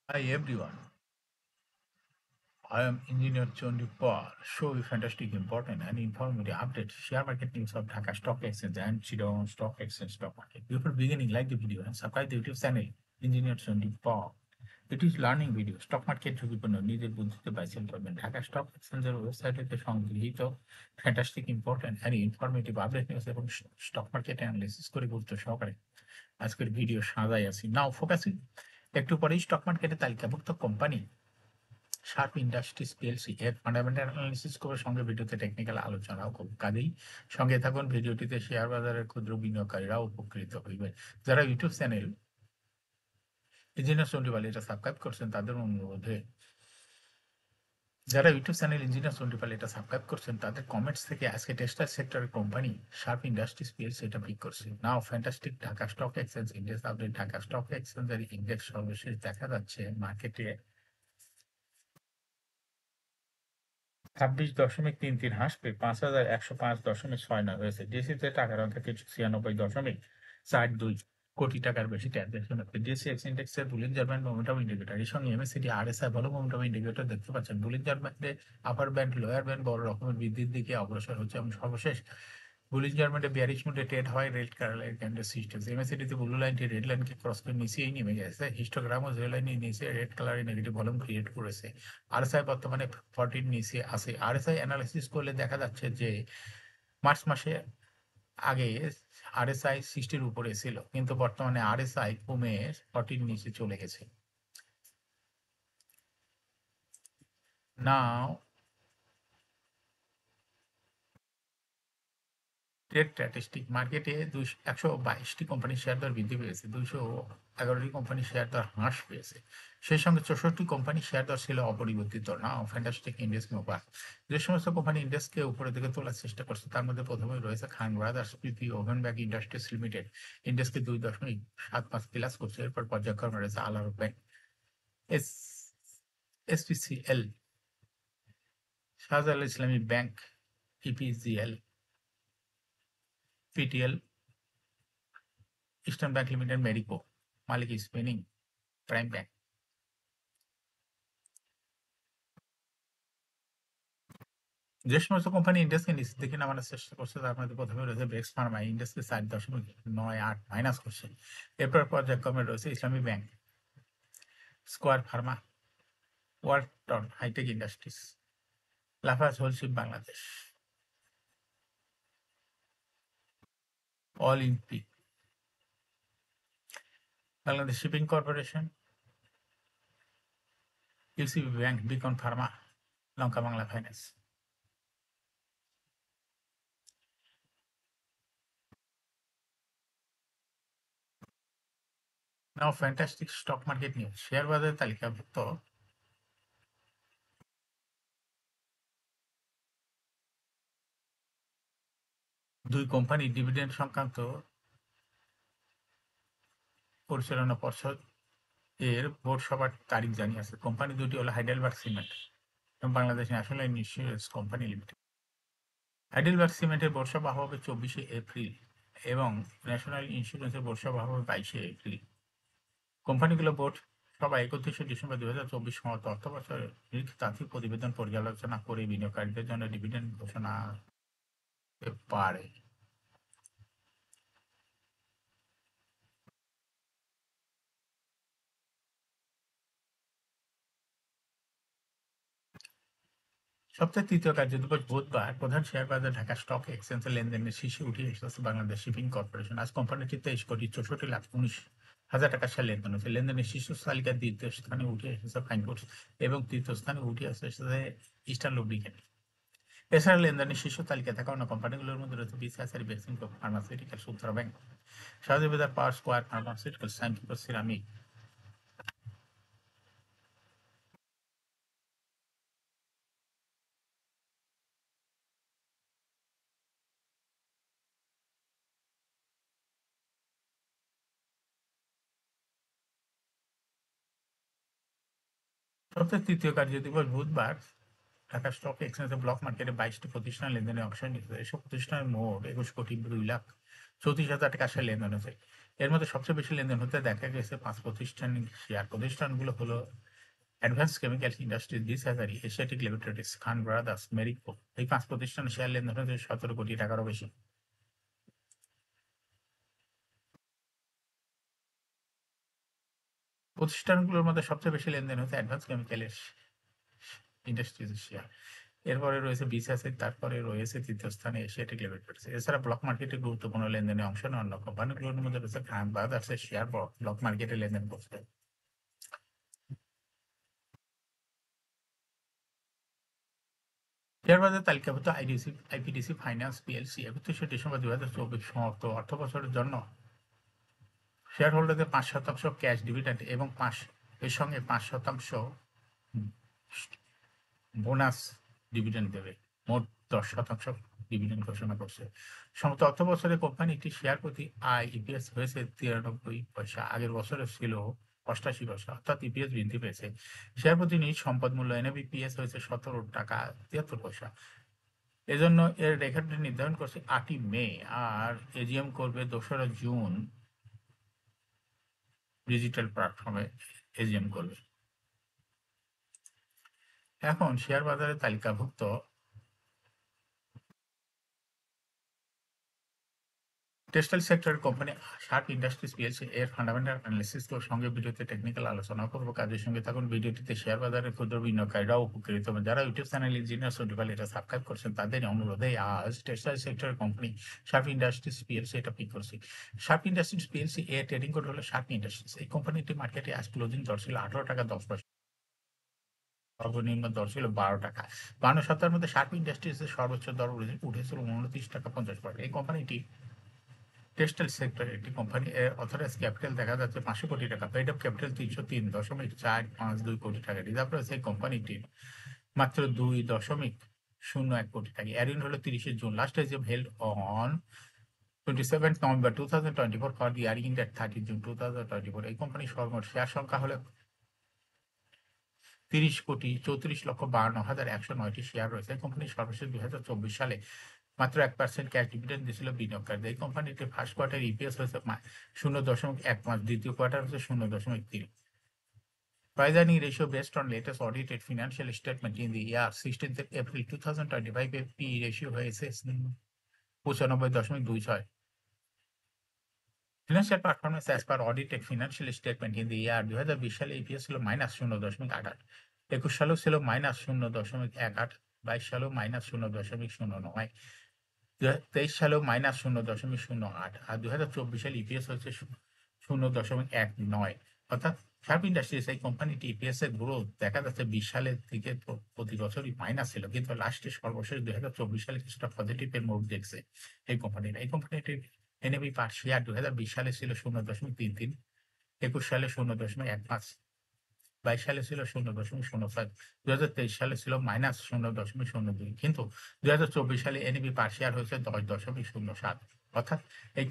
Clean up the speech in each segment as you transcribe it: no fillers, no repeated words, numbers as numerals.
Hi everyone, I am Engineer Chondi Paul. Show you fantastic, important and informative updates, share market news of Dhaka Stock Exchange and Chittagong Stock Exchange stock market. Before beginning, like the video and subscribe the YouTube channel Engineer Chondi Paul. It is learning video. Stock market ঝুঁকিপূর্ণ নিজের বুদ্ধিতে বাইসেল করবেন Dhaka stock এক্সচেঞ্জের ওয়েবসাইটে সংগৃহীত fantastic important and informative update news এবং stock market analysis করে গুরুত্ব সহকারে আজকের ভিডিও সাজাই আছি নাও ফোকাসিং একটু পরেই স্টক মার্কেটে তালিকাভুক্ত কোম্পানি শার্প ইন্ডাস্ট্রিজ পিএলসি এর ফান্ডামেন্টাল অ্যানালিসিস করে সঙ্গে ভিডিওতে টেকনিক্যাল আলোচনাও করব কাজেই সঙ্গে থাকুন ভিডিওটিতে শেয়ার বাজারের ক্ষুদ্র বিনিয়োগকারীরা উপকৃত হইবেন যারা ইউটিউব চ্যানেল ইঞ্জিনিয়ার সন্ডিপাল এটা সাবস্ক্রাইব করছেন তাদের অনুরোধে যারা ইউটিউব চ্যানেল ইঞ্জিনিয়ার সন্ডিপাল এটা সাবস্ক্রাইব করছেন তাদের কমেন্টস থেকে আজকে টেক্সটাইল সেক্টরের কোম্পানি শার্প ইন্ডাস্ট্রিজ পিএলসি এটা পিক করছে now fantastic Dhaka stock exchange index update Dhaka stock এক্সচেঞ্জের ইন্ডেক্স সর্বশেষ দেখা যাচ্ছে মার্কেটে 26.33 হ্রাস পেয়ে 5,105.69 হয়েছে। ডিএসইতে টাকার অঙ্কে 96.42 কোটি টাকার বেশি ট্রানজাকশন হচ্ছে। ডিএসইএক্স ইন্ডেক্সের বুলিঞ্জার ব্যান্ড মোমেন্টাম ইন্ডিকেটর এর সঙ্গে এমএসসিডি আরএসআই ভালো মোমেন্টাম ইন্ডিকেটর দেখতে পাচ্ছেন। বুলিঞ্জার ব্যান্ডে আপার ব্যান্ড লোয়ার ব্যান্ড বড় রকমের বৃদ্ধির দিকে অগ্রসর হচ্ছে এবং সর্বশেষ বুলিঞ্জার ব্যান্ডে বিয়ারিশ মুডে ট্রেড হয় রেড কালারের ক্যান্ডেল সিস্টেম এমএসসিডিতে ব্লু লাইনটি রেড লাইনকে ক্রস করে নিচেই নেমে গেছে। হিস্টোগ্রামও যে লাইনের নিচে রেড কালারের নেগেটিভ ভলিউম ক্রিয়েট করেছে। আরএসআই বর্তমানে 40 নিচে আছে। আরএসআই অ্যানালাইসিস করলে দেখা যাচ্ছে যে মার্চ মাসে আগে আরএসআই 60-র উপরে ছিল কিন্তু বর্তমানে আরএসআই কমে 40-র নিচে চলে গেছে। নাও ট্রেড স্ট্যাটিস্টিক মার্কেটে 122টি কোম্পানির শেয়ার দর বৃদ্ধি পেয়েছে, 211টি কোম্পানির শেয়ার দর হ্রাস পেয়েছে, সেই সঙ্গে 64টি কোম্পানির শেয়ার দর ছিল অপরিবর্তিত। নাও ফ্যান্টাস্টিক ইন্ডেক্স মোবার যে সমস্ত কোম্পানি ইন্ডেক্সকে উপরের দিকে তোলার চেষ্টা করছে তার মধ্যে প্রথমে রয়েছে Khan Brothers PP Woven Bag Industries Limited ইন্ডেক্সকে 2.75 প্লাস করছে। এরপর পর্যায়ক্রমে রয়েছে আলার bank, S SPCL, Shahjalal Islami Bank, EPGL, PTL, Eastern Bank Limited, Marico, Malek Spinning, Prime Bank. যে সমস্ত কোম্পানি ইন্ডেক্সকে নিচের দিকে নামানোর চেষ্টা করছে তার মধ্যে প্রথমে রয়েছে ব্রেক্স ফার্মা ইন্ডেক্সকে 4.98 মাইনাস করছে। এরপর পর্যায়ক্রমে রয়েছে Islami Bank, Square Pharma, Walton Hitech Industries, Lafarge Holcim Bangladesh, Olympic, Bangladesh Shipping Corporation, UCB Bank, Beacon Pharma, Lanka Bangla Finance. Now fantastic stock market news share বাজারে তালিকাভুক্ত দুই কোম্পানি ডিভিডেন্ড সংক্রান্ত পরিচালনা পর্ষদ এর বোর্ড সভার তারিখ জানিয়েছে। কোম্পানি দুটি হলো হাইডেলবার্গ সিমেন্ট এবং Bangladesh national insurance company limited. Heidelberg সিমেন্টের বোর্ড সভা হবে 24শে এপ্রিল এবং ন্যাশনাল ইন্স্যুরেন্সের বোর্ড সভা হবে 22শে এপ্রিল। কোম্পানিগুলো বোর্ড সভা 31শে ডিসেম্বর 2024 সমাপ্ত অর্থ বছরের নিরীক্ষিত আর্থিক প্রতিবেদন পর্যালোচনা করে বিনিয়োগকারীদের জন্য ডিভিডেন্ড ঘোষণা করতে পারে। সপ্তাহের তৃতীয় কার্যদিবস বুধবার প্রধান শেয়ার বাজার ঢাকা স্টক এক্সচেঞ্জের লেনদেনের শীর্ষে উঠে এসেছে বাংলাদেশ শিপিং কর্পোরেশন। আজ কোম্পানিটি 23,64,19,000 টাকার শেয়ার লেনদেন হয়েছে। লেনদেনের শীর্ষ তালিকার দ্বিতীয় স্থানে উঠে এসেছে ফাইনবোর্ডস এবং তৃতীয় স্থানে উঠে এসেছে ইস্টার্ন লুব্রিকেন্ট। এছাড়া লেনদেনের শীর্ষ তালিকায় থাকা অন্য কোম্পানিগুলোর মধ্যে রয়েছে BCSI, Beximco pharmaceutical, সুত্রা bank, Shahjalal বাজার পাওয়ার, স্কয়ার ফার্মাসিউটিক্যাল, সাইনফিকো সিরামিক। সপ্তাহের তৃতীয় কার্যদিবস বুধবার ঢাকা স্টক এক্সচেঞ্জে ব্লক মার্কেটে 22টি প্রতিষ্ঠান লেনদেনে অংশ নিয়েছে। এসব প্রতিষ্ঠানের মোট 21,02,34,000 টাকা শেয়ার লেনদেন হয়েছে। এর মধ্যে সবচেয়ে বেশি লেনদেন হতে দেখা গেছে 5 শেয়ার। প্রতিষ্ঠানগুলো হলো অ্যাডভান্স কেমিক্যালস ইন্ডাস্ট্রিজ, বিসহাজারি, Asiatic Limited, Khan Brothers, Marico. এই 5 প্রতিষ্ঠানের শেয়ার লেনদেন হয়েছে 17 কোটি টাকারও বেশি। প্রতিষ্ঠানগুলোর মধ্যে সবচেয়ে বেশি লেনদেন হচ্ছে অ্যাডভান্স কেমিক্যালের ইন্ডাস্ট্রিজের শেয়ার। এরপরে রয়েছে বিসিএসএল, তারপরে রয়েছে তৃতীয় স্থানে এশিয়াটিক লিমিটেড। এছাড়া ব্লক মার্কেটে গুরুত্বপূর্ণ লেনদেনে অংশ নেওয়া অন্য কোম্পানিগুলোর মধ্যে রয়েছে খান ব্রাদার্সের শেয়ার ব্লক মার্কেটে লেনদেন করছে। শেয়ার বাজারে তালিকাভুক্ত আইপিডিসি ফাইন্যান্স পিএলসি 31শে ডিসেম্বর 2024 সমাপ্ত অর্থ বছরের জন্য শেয়ার হোল্ডারদের 5% ক্যাশ ডিভিডেন্ড এবং এর সঙ্গে 5% বোনাস ডিভিডেন্ড দেবে। মোট 10% ডিভিডেন্ড ঘোষণা করছে। সমস্ত অর্থ বছরে কোম্পানিটি শেয়ার প্রতি ইপিএস হয়েছে 93 পয়সা, আগের বছরে ছিল 88 পয়সা, অর্থাৎ ইপিএস বৃদ্ধি পেয়েছে। শেয়ার প্রতি নিজ সম্পদ মূল্য এনএবিপিএস হয়েছে 17 টাকা 73 পয়সা। এজন্য এর রেকর্ড নির্ধারণ করছে 8ই মে, আর এজিএম করবে 2রা জুন। ডিজিটাল প্ল্যাটফর্মে এজিএম করবে। এখন শেয়ার বাজারে তালিকাভুক্ত টেক্সটাইল সেক্টরের কোম্পানি শার্প ইন্ডাস্ট্রিজ পিএলসি এর ফান্ডামেন্টাল অ্যানালিসিস সঙ্গে ভিডিওতে টেকনিক্যাল আলোচনা করবো। কাজের সঙ্গে থাকুন। ভিডিওটিতে শেয়ার বাজারের ক্ষুদ্র বিনিয়োগকারীরাও উপকৃত হবেন। যারা ইউটিউব চ্যানেল ইঞ্জিনিয়ার সন্ডিপাল এটা সাবস্ক্রাইব করছেন, তাদের অনুরোধে আজ টেক্সটাইল সেক্টরের কোম্পানি শার্প ইন্ডাস্ট্রিজ পিএলসি এটা পিক করছি। শার্প ইন্ডাস্ট্রিজ পিএলসি এর ট্রেডিং কোড হলো শার্প ইন্ডাস্ট্রিজ। এই কোম্পানিটি মার্কেটে আজ ক্লোজিং দর ছিল 18 টাকা 10 পয়সা, সর্বনিম্ন দর ছিল 12 টাকা। 52 সপ্তাহের মধ্যে শার্প ইন্ডাস্ট্রিজের সর্বোচ্চ দর উঠেছিল 29 টাকা 50 পয়সা। এই কোম্পানিটি টেক্সটাইল সেক্টর একটি কোম্পানি। অথরাইজ ক্যাপিটাল দেখা যাচ্ছে 500 কোটি টাকা, পেড অফ ক্যাপিটাল 303.452 কোটি টাকা। রিজার্ভ রয়েছে এই কোম্পানিটির মাত্র 2.01 কোটি টাকা। এরিন হলো 30 June. Last AGM held on 27 November 2024 for the ইয়ারিং ডেট 30 জুন 2024। এই কোম্পানির সর্বমোট শেয়ার সংখ্যা হলো 30,34,52,109টি শেয়ার রয়েছে। এই কোম্পানির সর্বশেষ 2024 সালে মাত্র 1% ক্যাশ ডিভিডেন্ড দিয়েছিল বিনিয়োগকারীদের। এই কোম্পানিটির ফার্স্ট কোয়ার্টার ইপিএস হয়েছে 0.15, দ্বিতীয় কোয়ার্টার হচ্ছে 0.3। Price earning ratio based on latest audited financial statement in the year 16th April 2025 এর PE রেশিও হয়েছে 95.26। Financial performance as per audited financial statement in the year 2020 সালে ইপিএস ছিল -0.88, 21 সালেও ছিল -0.18, 22 সালেও -0.09, 2023 সালেও -0.08, আর 2024 সালে ইপিএস হচ্ছে 0.19। অর্থাৎ শার্প ইন্ডাস্ট্রিজ এই কোম্পানিটি ইপিএস এর গ্রোথ দেখা যাচ্ছে 20 সালের থেকে প্রতি বছরই মাইনাস ছিল, কিন্তু লাস্টে সর্বশেষ 2024 সালে কিছুটা পজিটিভ এর মুভ দেখছে এই কোম্পানিটির এনএবি পার শেয়ার 2020 সালে ছিল 0.33, 21 সালে 0.15, 22 সালে ছিল 0.05, 2023 সালে ছিল -0.02, কিন্তু 2024 সালে এনএবি পার শেয়ার হয়েছে 10.07। অর্থাৎ এই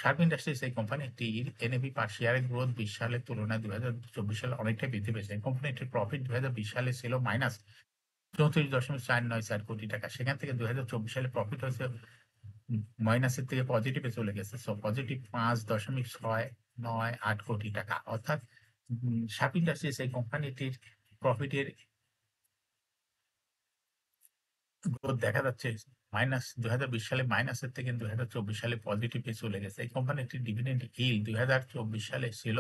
শার্প ইন্ডাস্ট্রিজ এই কোম্পানিটির এনএবি পার শেয়ারের গ্রোথ 20 সালের তুলনায় 2024 সালে অনেকটাই বৃদ্ধি পেয়েছে। এই কোম্পানিটির প্রফিট 2020 সালে ছিল -34.494 কোটি টাকা, সেখান থেকে 2024 সালে প্রফিট হয়েছে মাইনাসের থেকে পজিটিভে চলে গেছে। সো পজিটিভ 5.698 কোটি টাকা। অর্থাৎ শার্প ইন্ডাস্ট্রিজ এই কোম্পানিটির প্রফিটের গ্রোথ দেখা যাচ্ছে 2020 সালে মাইনাসের থেকে 2024 সালে পজিটিভে চলে গেছে। এই কোম্পানিটির ডিভিডেন্ড ইল্ড 2024 সালে ছিল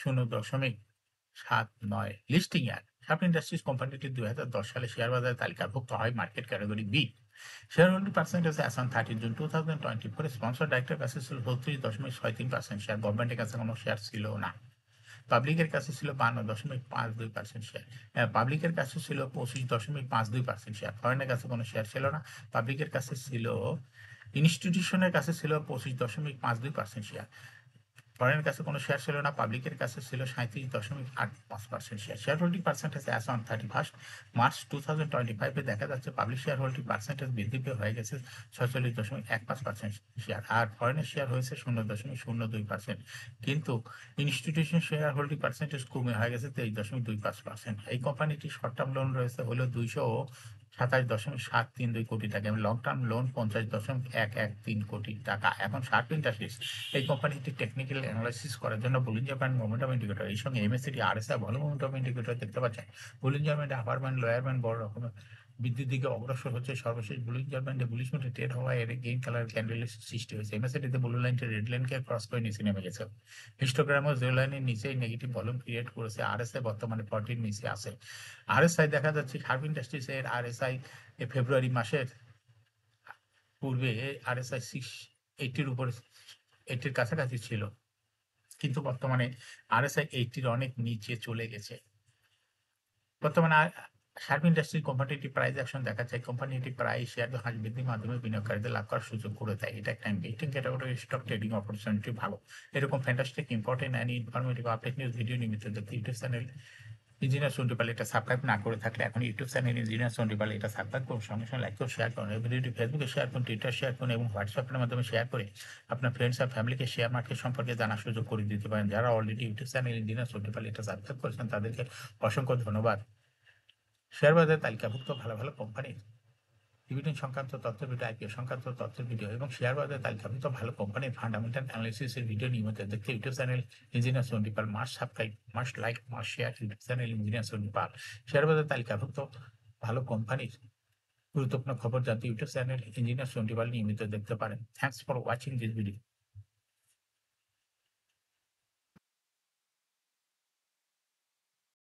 0.79। লিস্টিং ইয়ার শার্প ইন্ডাস্ট্রিজ কোম্পানিটি 2010 সালে শেয়ার বাজারে তালিকাভুক্ত হয় market category B. Share holding percentage as on 30 June 2024 sponsor director কাছে ছিল 32.63% শেয়ার। গভর্নমেন্টের কাছে কোনো শেয়ার ছিল না। পাবলিকের কাছে ছিল 52.52% শেয়ার। পাবলিকের কাছে ছিল 25.52% শেয়ার। ফরেনের কাছে কোনো শেয়ার ছিল না। পাবলিকের কাছে ছিল, ইনস্টিটিউশনের কাছে ছিল 25.52% শেয়ার। ফরেনের কাছে কোনো শেয়ার ছিল না। পাবলিকের কাছে ছিল 37.85% share. Share holding percentage as on 31 March 2025 এ দেখা যাচ্ছে পাবলিক শেয়ার হোল্ডিং পার্সেন্টেজ বৃদ্ধি পেয়ে হয়ে গেছে 46.15% শেয়ার, আর ফরেনের শেয়ার হয়েছে 0.02%, কিন্তু ইনস্টিটিউশন শেয়ার হোল্ডিং পার্সেন্টেজ কমে হয়ে গেছে 23.25%। এই কোম্পানিটি শর্ট টার্ম লোন রয়েছে হলো 27.732 কোটি টাকা এবং লং টার্ম লোন 50.113 কোটি টাকা। এখন শার্প ইন্ডাস্ট্রিজ এই কোম্পানিটি টেকনিক্যাল অ্যানালাইসিস করার জন্য বুলিঞ্জার ব্যান্ড মোমেন্টাম ইন্ডিকেটর এই সঙ্গে এমএসসিডি আরএসআই ভালো মোমেন্টাম ইন্ডিকেটর দেখতে পাচ্ছেন। বুলিঞ্জার ব্যান্ডে আপার ব্যান্ড লোয়ার ব্যান্ড বড় রকমের বৃদ্ধির দিকে অগ্রসর হচ্ছে। সর্বশেষ বুলিঞ্জার ব্যান্ডে বুলিশ মোডে ট্রেড হওয়ায় এর গ্রিন কালার ক্যান্ডেলের সৃষ্টি হয়েছে। এমএসসিডিতে ব্লু লাইনটি রেড লাইনকে ক্রস করে নিচে নেমে গেছে। হিস্টোগ্রামও জিরো লাইনের নিচে নেগেটিভ ভলিউম ক্রিয়েট করেছে। আরএসআই বর্তমানে 40 নিচে আছে। আরএসআই দেখা যাচ্ছে শার্প ইন্ডাস্ট্রিজ এর আরএসআই ফেব্রুয়ারি মাসের পূর্বে আরএসআই 680 উপরে 80 কাছাকাছি ছিল, কিন্তু বর্তমানে আরএসআই 80 অনেক নিচে চলে গেছে। বর্তমানে শার্প ইন্ডাস্ট্রি কোম্পানিটি প্রাইস অ্যাকশন দেখা যায়। কোম্পানিটি প্রায় শেয়ার হ্রাস বৃদ্ধির মাধ্যমে বিনিয়োগকারীদের লাভ করার সুযোগ করে দেয়। এটা একটা investing category stock trading opportunity ভালো। এরকম fantastic important and informative update news video নিয়মিত দেখতে ইউটিউব চ্যানেল ইঞ্জিনিয়ার সন্ডিপাল এটা সাবস্ক্রাইব না করে থাকলে এখন ইউটিউব চ্যানেল ইঞ্জিনিয়ার সন্ডিপাল এটা সাবস্ক্রাইব করুন, সঙ্গে সঙ্গে লাইক করুন, শেয়ার করুন। এই ভিডিওটি ফেসবুকে শেয়ার করুন, টুইটার শেয়ার করুন এবং হোয়াটসঅ্যাপের মাধ্যমে শেয়ার করে আপনার ফ্রেন্ডস আর ফ্যামিলিকে শেয়ার মার্কেট সম্পর্কে জানার সুযোগ করে দিতে পারেন। যারা অলরেডি ইউটিউব চ্যানেল ইঞ্জিনিয়ার সন্ডিপাল এটা সাবস্ক্রাইব করেছেন তাদেরকে অসংখ্য ধন্যবাদ। শেয়ার বাজারে তালিকাভুক্ত ভালো ভালো কোম্পানির ডিভিডেন্ড সংক্রান্ত তথ্যের ভিডিও, আইপিও সংক্রান্ত তথ্যের ভিডিও এবং শেয়ার বাজারে তালিকাভুক্ত ভালো কোম্পানির ফান্ডামেন্টাল অ্যানালিসিসের ভিডিও নিয়মিত দেখতে YouTube channel engineer Sondipal must subscribe, must like, must share YouTube channel engineer Sondipal. Share বাজারে তালিকাভুক্ত ভালো কোম্পানির গুরুত্বপূর্ণ খবর জানতে ইউটিউব চ্যানেল ইঞ্জিনিয়ার সন্ডিপাল নিয়মিত দেখতে পারেন। Thanks for watching this video.